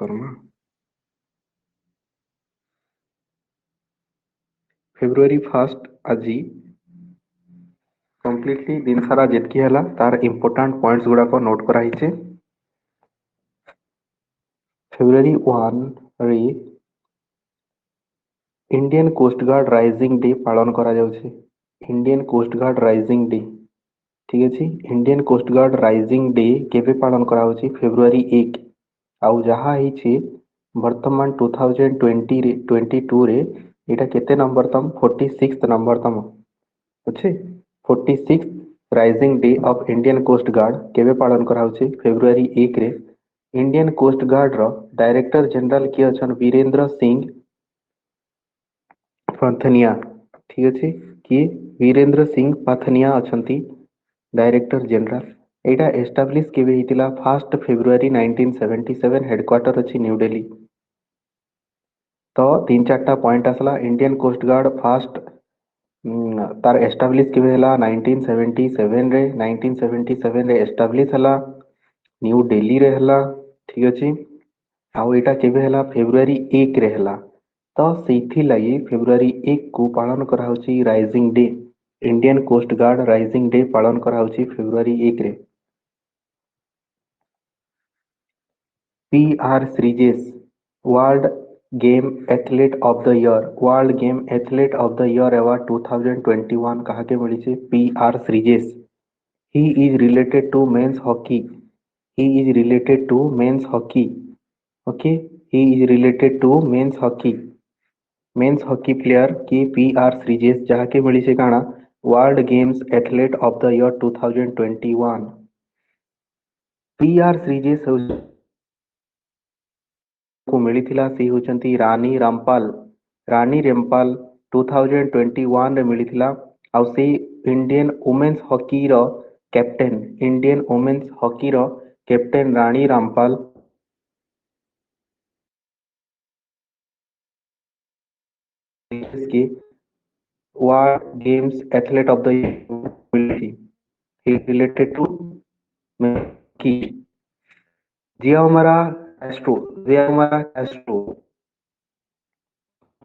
Karma February 1 आज completely दिन सारा जेतकी हला तार इंपोर्टेंट पॉइंट्स गुड़ा को नोट कराइछे। फेब्रुआरी 1 रे Indian coast Guard Raising Day पालन करा जाउछे। Indian coast Guard Raising Day ठीक अछि। Indian coast Guard Raising Day केबे पालन करा होछि फेब्रुआरी 1 आउ जहा हिचे वर्तमान 2020 रे 22 रे एटा केते नंबर तम 46th नंबर तम अच्छे 46th rising day of Indian coast guard केबे पालन करा होछि फेब्रुआरी 1 रे। इंडियन कोस्ट गार्ड रो डायरेक्टर जनरल किए अछन वीरेंद्र सिंह पाथनिया ठीक अछि कि वीरेंद्र सिंह पाथनिया अछंती डायरेक्टर जनरल। एटा एस्टाब्लिश केबे हितिला 1 फेब्रुआरी 1977 हेडक्वार्टर अछि न्यू दिल्ली। तो तीन चारटा पॉइंट आसला इंडियन कोस्ट गार्ड फास्ट तार एस्टाब्लिश केबे हला 1977 रे 1977 रे एस्टाब्लिश हला न्यू दिल्ली रे हला ठीक अछि। आउ एटा केबे हला फेब्रुआरी 1 रे हला तो सेथि लागि फेब्रुआरी 1 को पालन करा होछि raising day. Indian coast Guard Raising Day पालन करा होछि फेब्रुआरी 1 रे। P R. Sreejesh world game athlete of the year world game athlete of the year award 2021 कहा के मिली छे P R. Sreejesh. He is related to men's hockey he is related to men's hockey okay he is related to men's hockey player की P R. Sreejesh जहा के मिली छे काना world games athlete of the year 2021। P R. Sreejesh को मिली थिला सी होचंती रानी रामपाल 2021 रे मिली थिला आउ से इंडियन वुमेन्स हॉकी रो कैप्टेन रानी रामपाल की world games athlete of the year मिली थी रिलेटेड टू की जियोमारा कैस्ट्रो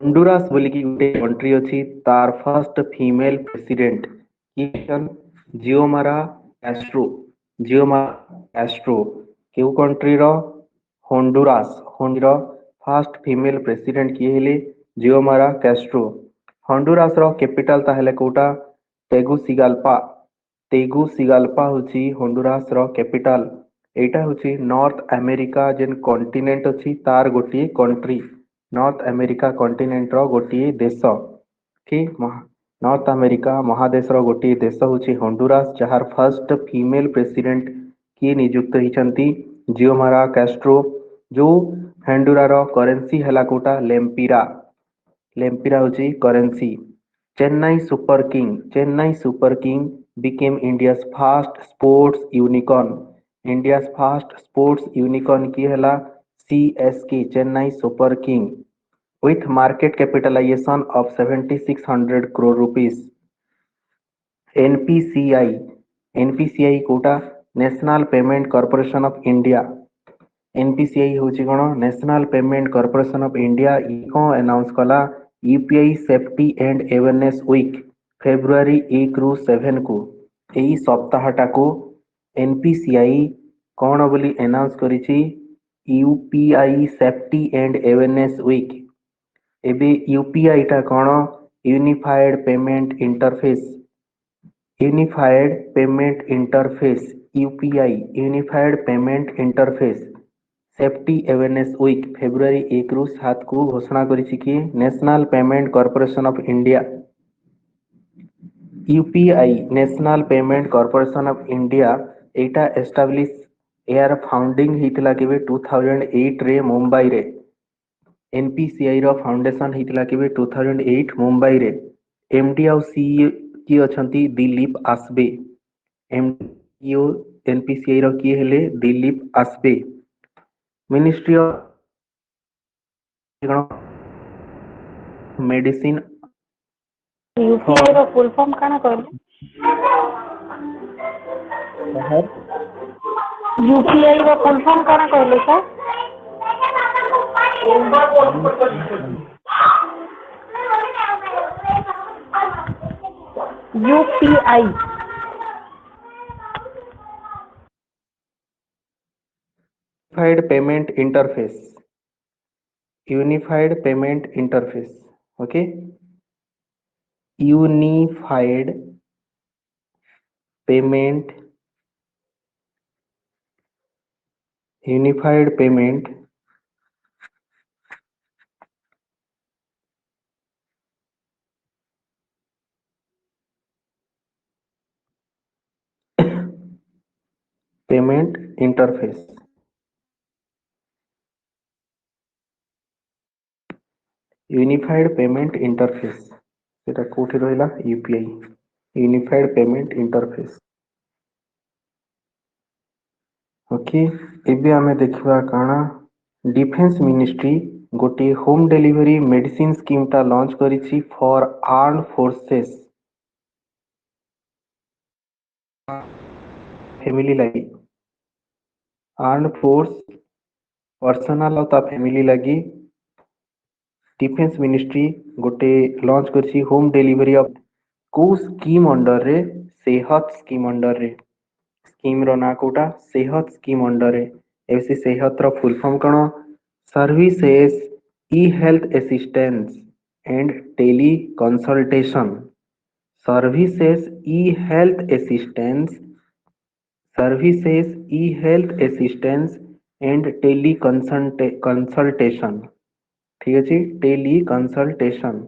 हंडुरास बोली की गुटे कंट्री अछि तार फर्स्ट फीमेल प्रेसिडेंट किशन जियोमारा कैस्ट्रो केउ कंट्री रो हंडुरास फर्स्ट फीमेल प्रेसिडेंट किए हेले जियोमारा कैस्ट्रो। हंडुरास रो कैपिटल ताहेले कोटा तेगुसिगाल्पा होची हंडुरास रो कैपिटल। एटा होची नॉर्थ अमेरिका जेन कॉन्टिनेंट अछि तार गोटी कंट्री नॉर्थ अमेरिका कॉन्टिनेंट रो गोटी देश ठीक नॉर्थ अमेरिका महादेश रो गोटी देश होची हंडुरास जहार फर्स्ट फीमेल प्रेसिडेंट की नियुक्त हिचंती जियोमारा कैस्ट्रो। जो हंडुरा रो करेंसी हला कोटा लेम्पिरा होची currency. Chennai Super King became India's first sports unicorn की हला CSK Chennai Super King with market capitalization of 7600 crore rupees। NPCI कोटा National payment corporation of India. NPCI होची कोन National payment corporation of India ई को अनाउंस कला UPI safety and awareness week February 1 रु 7 को एई सप्ताहटा को NPCI कोन बोली अनाउंस करिछि UPI safety and awareness week. एबे यूपीआई टा कोन unified payment interface UPI unified payment interface safety awareness week February 1 रु 7 को घोषणा करिछि कि national payment corporation of India UPI national payment corporation of India एटा एस्टैब्लिश एयर फाउंडिंग हितला केबे 2008 रे मुंबई रे। NPCI रो फाउंडेशन हितला केबे 2008 मुंबई रे। एमडी और सीईओ की अछंती दिलीप आसबे। एमडीओ NPCI रो की हेले Dilip Asbe. Ministry of medicine UPI रो फुल फॉर्म काना कहले यूपीआई रो फुल फॉर्म काना कहले sir UPI. Unified Payment Interface. Unified Payment Interface. Okay. Unified Payment. Unified Payment Payment Interface. Unified Payment Interface. সেটা কোଉଠି রহিলা UPI. Unified Payment Interface. Okay एबे आमे देखिबा काना डिफेंस मिनिस्ट्री गोटे होम डिलीवरी मेडिसिन स्कीम टा लॉन्च करिछि फॉर आर्म्ड फोर्सेस फैमिली लगी आर्म्ड फोर्स पर्सनल ता फैमिली लगी डिफेंस मिनिस्ट्री गोटे लॉन्च करिछि होम डिलीवरी ऑफ को स्कीम अंडर रे सेहत स्कीम अंडर रे स्कीम रो ना कोटा सेहत स्कीम अंडर रे एसी सेहत रो फुल फॉर्म कଣ services e health assistance and tele consultation services e health assistance services e health assistance and tele consultation ठीक अछि tele consultation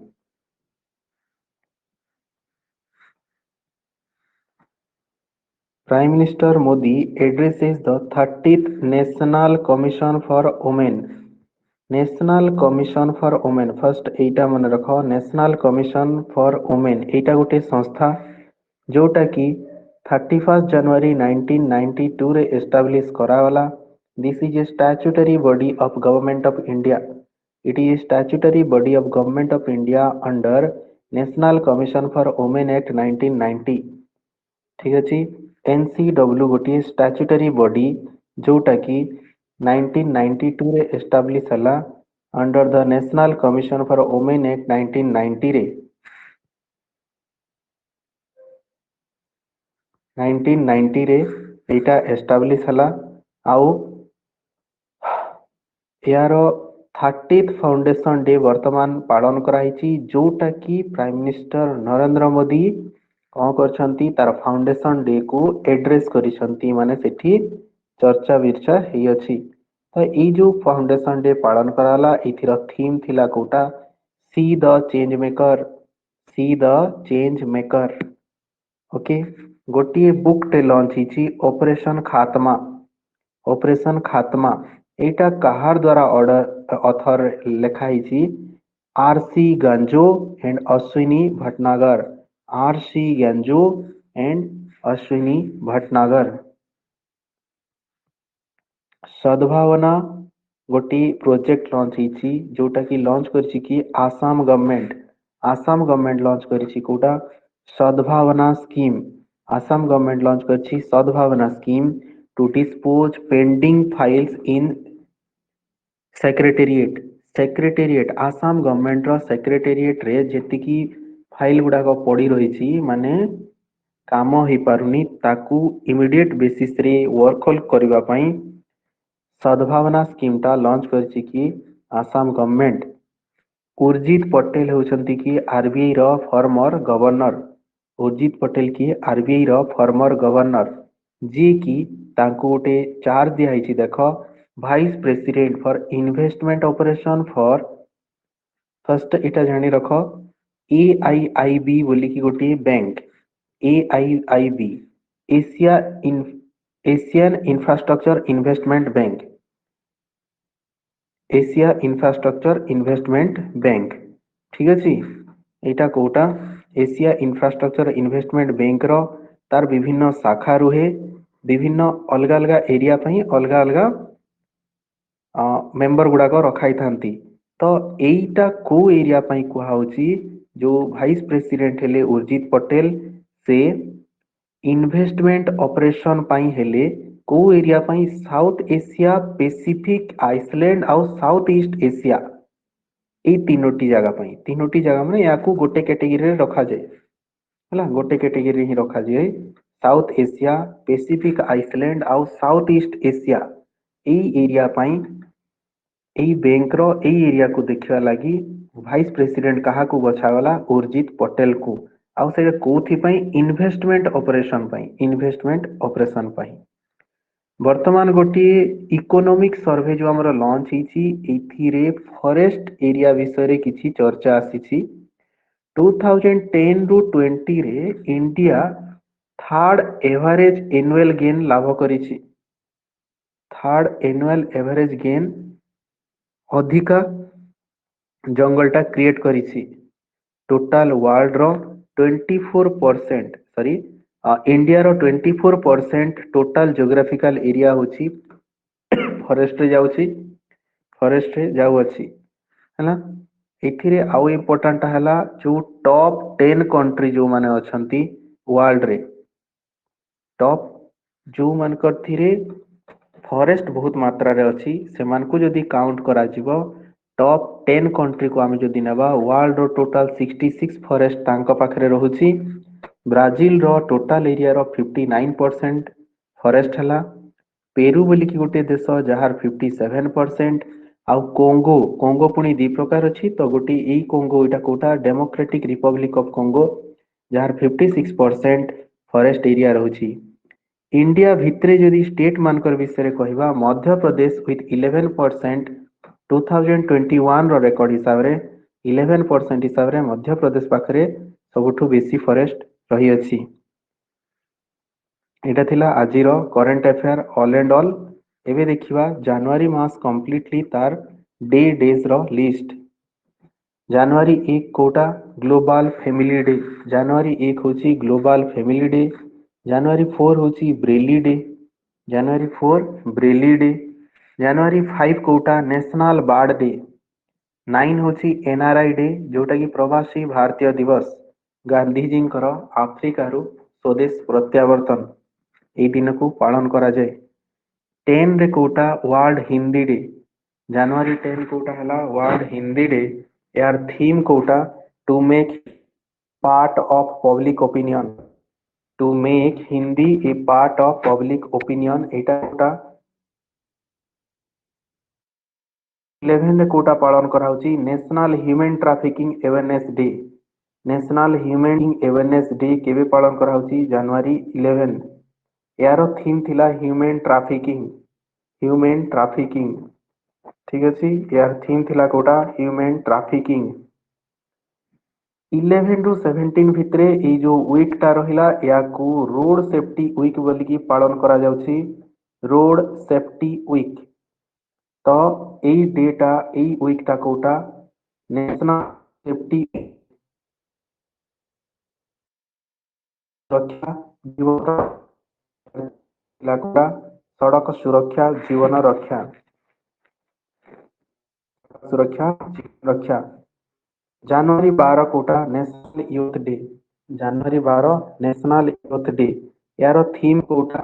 Prime Minister Modi addresses the 30th National Commission for Women. National Commission for Women first एटा मन रख National Commission for Women एटा गोटे संस्था जोटा कि 31 January 1992 रे establish करावाला. This is a statutory body of Government of India. It is a statutory body of Government of India under National Commission for Women Act 1990. ठीक अछि NCW गोटे statutory body जोटा कि 1992 रे एस्टाब्लिश हला under the national commission for women act 1990 रे 1990 रे एटा establish हला आउ यार 30th फाउंडेशन डे वर्तमान पालन कराइछि जोटा कि प्राइम मिनिस्टर नरेंद्र मोदी कौन करछंती तार फाउंडेशन डे को एड्रेस करिसंती माने सेठी चर्चा विर्चा हेई अछि तो ई जो फाउंडेशन डे पालन कराला इथिर थीम थिला कोटा see the change maker see the change maker okay गोटी बुक टे लॉन्च हिची ऑपरेशन खात्मा एटा कहार द्वारा ऑर्डर ऑथर लेखा हिची RC Ganjoo and Ashwini Bhatnagar RC Ganjoo and Ashwini Bhatnagar Sadbhavana गोटी प्रोजेक्ट लॉन्च हिची जोटा कि लॉन्च करछि कि आसाम गवर्नमेंट लॉन्च करछि कोटा सद्भावना स्कीम आसाम गवर्नमेंट लॉन्च करछि Sadbhavana scheme to dispose pending files in secretariat Assam government रो सेक्रेटेरिएट रे जेति की फाइल गुडा को पड़ी रही माने काम हो पारुनी ताकू इमीडिएट बेसिस रे वर्क करबा पई सद्भावना स्कीम टा लॉन्च करछि कि आसाम गवर्नमेंट उर्जित पटेल होचंती कि आरबीआई रो फॉर्मर गवर्नर उर्जित पटेल की आरबीआई रो फॉर्मर गवर्नर जी की तांको गोटे चार्ज दिया हिची देखो vice president for investment operation for first इटा जानी रखो AIIB बोली की गोटे bank AIIB Asian infrastructure investment bank Asia infrastructure investment bank ठीक अछि एटा कोटा एशिया इंफ्रास्ट्रक्चर इन्वेस्टमेंट बैंक रो तार विभिन्न शाखा रुहे विभिन्न अलग अलग एरिया पई अलग अलग मेंबर गुडा को रखाई थांती तो एटा को एरिया पई कुहा होची जो वाइस प्रेसिडेंट हेले उर्जित पटेल से इन्वेस्टमेंट ऑपरेशन पई हेले को एरिया पई साउथ एशिया पैसिफिक आइसलैंड आउ साउथ ईस्ट एशिया ए तीनोटी जगह पई तीनोटी जगह में या को गोटे कैटेगरी रे रखा जाए हला गोटे कैटेगरी ही रखा जाए साउथ एशिया पैसिफिक आइसलैंड आउ साउथ ईस्ट एशिया ए एरिया पई ए बैंक रो ए एरिया को देखिवा लागि वाइस प्रेसिडेंट कहा को बछागला उर्जित पटेल को आउ से कोथि पई इन्वेस्टमेंट ऑपरेशन पई वर्तमान गोटे इकोनॉमिक सर्वे जो हमर लॉन्च हिची एथिरे फॉरेस्ट एरिया विषय रे किछि चर्चा आसीछि 2010 रु 20 रे India third average annual gain लाभ करिछि थर्ड एनुअल एवरेज गेन अधिका जंगलटा क्रिएट करिछि टोटल वर्ल्ड रो 24% सॉरी इंडिया रो 24% टोटल जियोग्राफिकल एरिया होछि फॉरेस्ट रे जाउछि फॉरेस्ट रे जाउ अछि हला एथिरे आउ इम्पोर्टेंट हला जो टॉप 10 कंट्री जो माने अछंती वर्ल्ड रे टॉप जो मान करथिरे फॉरेस्ट बहुत मात्रा रे अछि सेमान को जदी काउंट करा जिवो टॉप 10 कंट्री को आमे जदी नेबा वर्ल्ड रो टोटल 66 फॉरेस्ट तांको पाखरे रहुछि ब्राजील रो टोटल एरिया रो 59% फॉरेस्ट हला पेरू बोली कि गोटे देश जहार 57% आउ कोंगो कोंगो पुनी दी प्रकार अछि तो गोटे एई कोंगो एटा कोटा डेमोक्रेटिक रिपब्लिक ऑफ कोंगो जहार 56% फॉरेस्ट एरिया रहुछि इंडिया भितरे जदि स्टेट मानकर विषय रे कहिबा Madhya Pradesh with 11% 2021 row record हिसाब रे 11% हिसाब रे मध्य प्रदेश पाखरे सबुठु बेसी फॉरेस्ट रही अछि एटा थिला आजिरो current affair all and all एबे देखिबा जनवरी मास कंप्लीटली तार डेज रो लिस्ट जनवरी 1 कोटा ग्लोबल फैमिली डे जनवरी 1 होची ग्लोबल फैमिली डे जनवरी 4 होची ब्रेली डे जनवरी 4 ब्रेली डे जनवरी 5 कोटा नेशनल बार्ड डे 9 होची एनआरआई डे जोटा कि प्रवासी भारतीय दिवस गांधी जी आफ्रिका रु स्वदेश प्रत्यावर्तन ए दिन को पालन करा जाए 10 रे कोटा वर्ल्ड हिंदी डे जनवरी 10 कोटा हला वर्ल्ड हिंदी डे यार थीम कोटा to make part of public opinion to make Hindi a part of public opinion एटा कोटा 11 रे कोटा पालन करा होची national human trafficking awareness day national human awareness day केबे पालन करा होची जनवरी 11 यारो थीम थिला ह्यूमन ट्रैफिकिंग ठीक अछि यार थीम थिला कोटा ह्यूमन ट्रैफिकिंग 11 टू 17 भितरे ए जो वीक ता रहिला या को रोड सेफ्टी वीक बोली की पालन करा जाउची रोड सेफ्टी वीक तो ए डेटा ए वीक ता कोटा नेशनल सेफ्टी सुरक्षा जीवन लागुड़ा सड़क सुरक्षा जीवन रक्षा सुरक्षा जीवन रक्षा जनवरी 12 कोटा नेशनल यूथ डे जनवरी 12 नेशनल यूथ डे यार थीम कोटा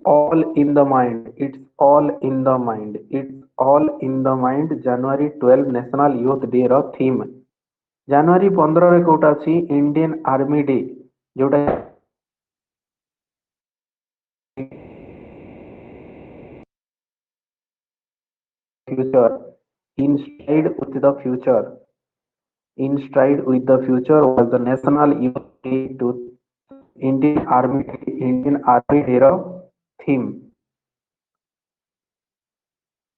all in the mind it's all in the mind it's all in the mind जनवरी 12 नेशनल यूथ डे रो थीम जनवरी 15 रे कोटा छी इंडियन आर्मी डे जोटा future in stride with the future in stride with the future was the national youth day to indian army day theme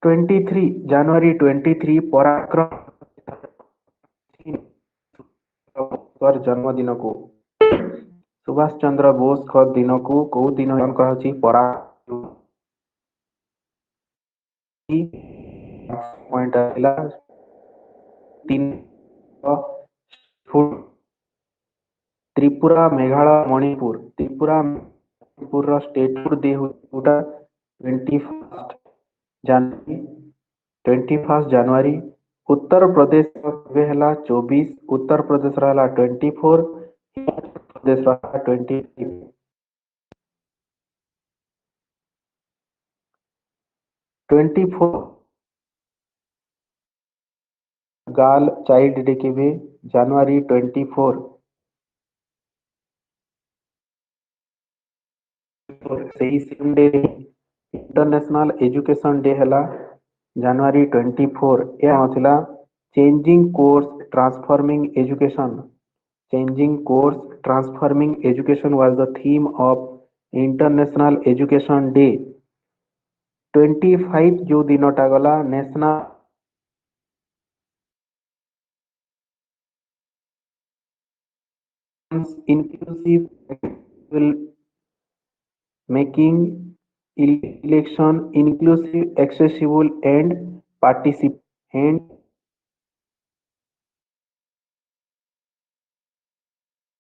23 जनवरी 23 पराक्रम पर जन्मदिन को सुभाष चंद्र बोस को दिन को को दिन पालन कराची पराक्रम पॉइंट आइला 3 त्रिपुरा मेघालय मणिपुर रो स्टेट फूड डे होता 21 जनवरी उत्तर प्रदेश वे हला 24 उत्तर प्रदेश रहला 24 प्रदेश रहला 23 24 गर्ल चाइल्ड डे केवे जनवरी 24 सेही same day international education day हला जनवरी 24 या थिला changing course transforming education changing course transforming education was the theme of international education day 25 जो दिनटा गला national inclusive making election inclusive accessible and participant and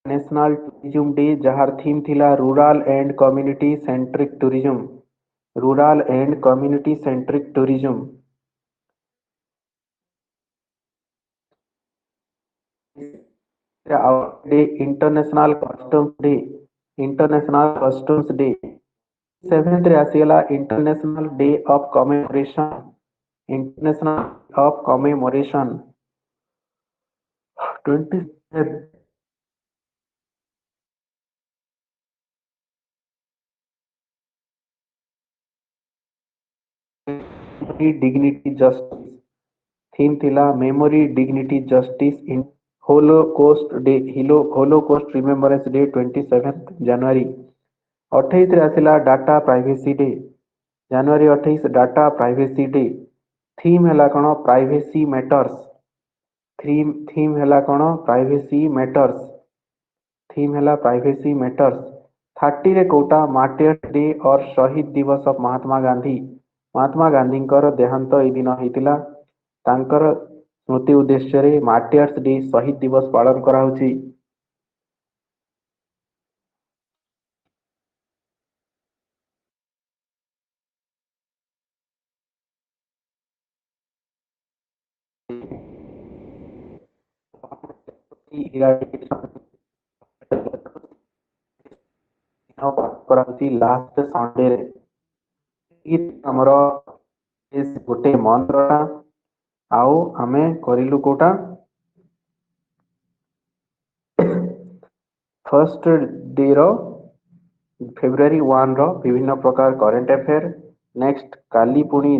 national tourism day जहार theme थिला rural and community centric tourism rural and community centric tourism day international customs day 7th रे आसीगला international of commemoration 27 dignity justice theme थिला memory dignity justice in holocaust remembrance day 27 जनवरी 28 रे आसीला data privacy day जनवरी 28 data privacy day theme हैला कोन privacy matters theme हैला कोन प्राइवेसी मैटर्स थीम हैला प्राइवेसी मैटर्स 30 रे कोटा मार्टियर्स डे और शहीद दिवस ऑफ महात्मा गांधीଙ୍କର देहांत एई दिन हेतिला तांकर स्मृति उद्देश्य रे मार्टियर्स डे शहीद दिवस पालन करा होची करा होची लास्ट संडे रे हमर गोटे मंत्रटा आओ आमे करिलु कोटा फर्स्ट डे रो फेब्रुआरी 1 रो विभिन्न प्रकार करंट अफेयर नेक्स्ट काली पुणी